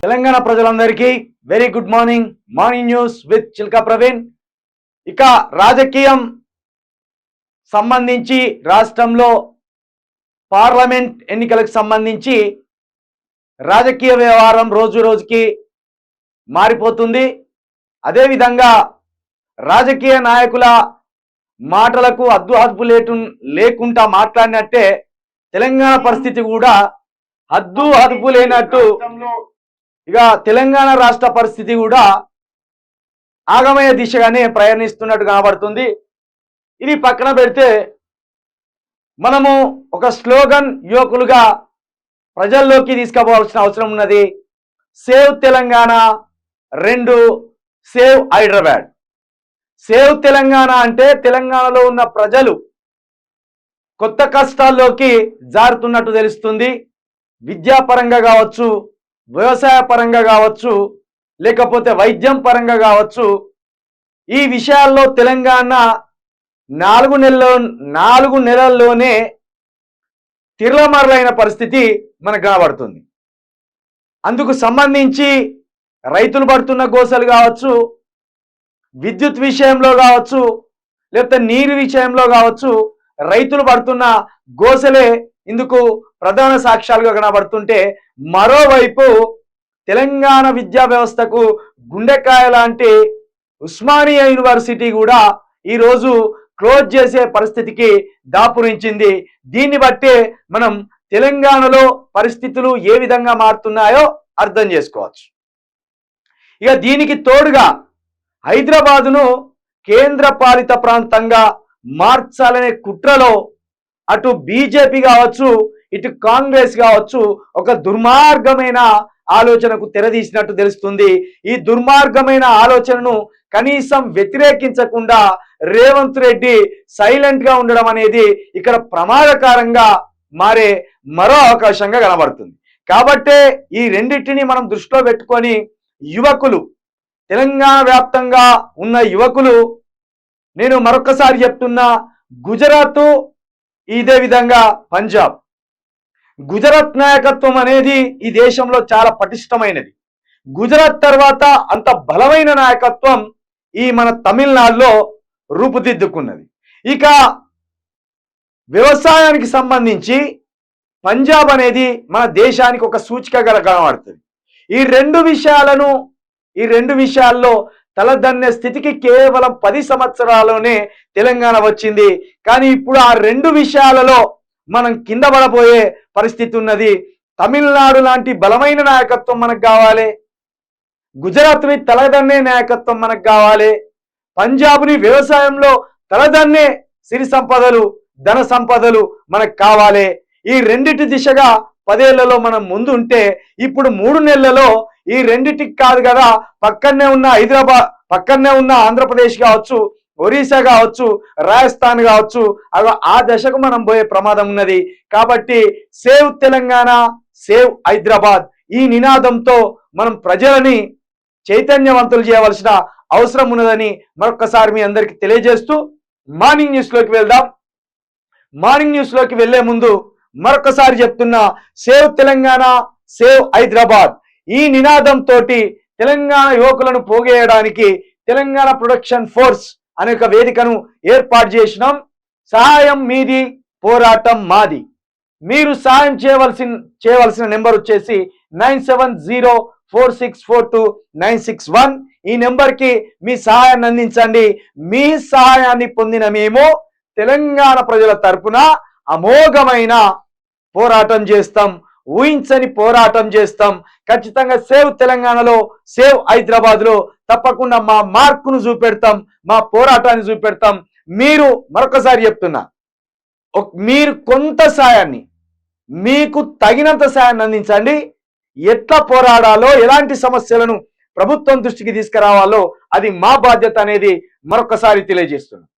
తెలంగాణ ప్రజలందరికీ very good morning. Morning news with Chilka Praveen. ఇక రాజకీయం సంబంధించి రాష్ట్రంలో పార్లమెంట్ ఎన్నికలకు సంబంధించి రాజకీయ వ్యవహారం రోజు రోజుకి మారిపోతుంది. అదేవిధంగా రాజకీయ నాయకుల మాటలకు అద్దు లేకుండా మాట్లాడినట్టే తెలంగాణ పరిస్థితి కూడా అదుపు లేనట్టు ఇక తెలంగాణ రాష్ట్ర పరిస్థితి కూడా ఆగమయ దిశగానే ప్రయాణిస్తున్నట్టు కనబడుతుంది. ఇది పక్కన పెడితే మనము ఒక స్లోగన్ యువకులుగా ప్రజల్లోకి తీసుకుపోవాల్సిన అవసరం ఉన్నది. Save Telangana, 2 save Hyderabad. Save Telangana అంటే తెలంగాణలో ఉన్న ప్రజలు కొత్త కష్టాల్లోకి జారుతున్నట్టు తెలుస్తుంది. విద్యాపరంగా కావచ్చు, వ్యవసాయ పరంగా కావచ్చు, లేకపోతే వైద్యం పరంగా కావచ్చు. ఈ విషయాల్లో తెలంగాణ 4 నెలల్లోనే తిరలమరలైన పరిస్థితి మనకు కనబడుతుంది. అందుకు సంబంధించి రైతులు పడుతున్న గోసలు కావచ్చు, విద్యుత్ విషయంలో కావచ్చు, లేకపోతే నీరు విషయంలో కావచ్చు, రైతులు పడుతున్న గోసలే ఇందుకు ప్రధాన సాక్ష్యాలుగా కనబడుతుంటే, మరోవైపు తెలంగాణ విద్యా వ్యవస్థకు గుండెకాయ లాంటి ఉస్మానియా యూనివర్సిటీ కూడా ఈరోజు క్లోజ్ చేసే పరిస్థితికి దాపురించింది. దీన్ని బట్టే మనం తెలంగాణలో పరిస్థితులు ఏ విధంగా మారుతున్నాయో అర్థం చేసుకోవచ్చు. ఇక దీనికి తోడుగా హైదరాబాదును కేంద్ర పాలిత ప్రాంతంగా మార్చాలనే కుట్రలో అటు బీజేపీ కావచ్చు, ఇటు కాంగ్రెస్ కావచ్చు ఒక దుర్మార్గమైన ఆలోచనకు తెరదీసినట్టు తెలుస్తుంది. ఈ దుర్మార్గమైన ఆలోచనను కనీసం వ్యతిరేకించకుండా రేవంత్ రెడ్డి సైలెంట్ గా ఉండడం అనేది ఇక్కడ ప్రమాదకరంగా మారే మరో అవకాశంగా కనబడుతుంది. కాబట్టే ఈ రెండింటిని మనం దృష్టిలో పెట్టుకొని యువకులు, తెలంగాణ వ్యాప్తంగా ఉన్న యువకులు, నేను మరొకసారి చెప్తున్నా, గుజరాత్, ఇదే విధంగా పంజాబ్, గుజరాత్ నాయకత్వం అనేది ఈ దేశంలో చాలా పటిష్టమైనది. గుజరాత్ తర్వాత అంత బలమైన నాయకత్వం ఈ మన తమిళనాడులో రూపుదిద్దుకున్నది. ఇక వ్యవసాయానికి సంబంధించి పంజాబ్ అనేది మన దేశానికి ఒక సూచికగా కనబడుతుంది. ఈ రెండు విషయాల్లో తలదన్నే స్థితికి కేవలం 10 సంవత్సరాల్లోనే తెలంగాణ వచ్చింది. కానీ ఇప్పుడు ఆ 2 విషయాలలో మనం కింద పడబోయే పరిస్థితి ఉన్నది. తమిళనాడు లాంటి బలమైన నాయకత్వం మనకు కావాలి, గుజరాత్ని తలదన్నే నాయకత్వం మనకు కావాలి, పంజాబ్ని వ్యవసాయంలో తలదన్నే సిరి సంపదలు, ధన సంపదలు మనకు కావాలి. ఈ రెండిటి దిశగా 10 ఏళ్లలో మనం ముందు ఉంటే, ఇప్పుడు 3 నెలలలో ఈ రెండిటికి కాదు కదా, పక్కనే ఉన్న హైదరాబాద్, పక్కనే ఉన్న ఆంధ్రప్రదేశ్ కావచ్చు, ఒరిస్సా కావచ్చు, రాజస్థాన్ కావచ్చు, ఆ దశకు మనం పోయే ప్రమాదం ఉన్నది. కాబట్టి సేవ్ తెలంగాణ, సేవ్ హైదరాబాద్ ఈ నినాదంతో మనం ప్రజలని చైతన్యవంతులు చేయవలసిన అవసరం ఉన్నదని మరొకసారి మీ అందరికి తెలియజేస్తూ మార్నింగ్ న్యూస్ లోకి వెళ్దాం. మార్నింగ్ న్యూస్ లోకి వెళ్లే ముందు మరొకసారి చెప్తున్నా, సేవ్ తెలంగాణ, సేవ్ హైదరాబాద్ ఈ నినాదంతో తెలంగాణ యువకులను పోగేయడానికి తెలంగాణ ప్రొడక్షన్ ఫోర్స్ అనే ఒక వేదికను ఏర్పాటు చేసినాం. సహాయం మీది, పోరాటం మాది. మీరు సహాయం చేయవలసిన నెంబర్ వచ్చేసి 9704642961. ఈ నెంబర్కి మీ సహాయాన్ని అందించండి. మీ సహాయాన్ని పొందిన మేము తెలంగాణ ప్రజల తరపున అమోఘమైన పోరాటం చేస్తాం, ఊహించని పోరాటం చేస్తాం. ఖచ్చితంగా సేవ్ తెలంగాణలో, సేవ్ హైదరాబాద్ లో తప్పకుండా మా మార్కును చూపెడతాం, మా పోరాటాన్ని చూపెడతాం. మీరు మరొకసారి చెప్తున్నా, మీరు కొంత సాయాన్ని, మీకు తగినంత సాయాన్ని అందించండి. ఎట్లా పోరాడాలో, ఎలాంటి సమస్యలను ప్రభుత్వం దృష్టికి తీసుకురావాలో అది మా బాధ్యత అనేది మరొకసారి తెలియజేస్తున్నాం.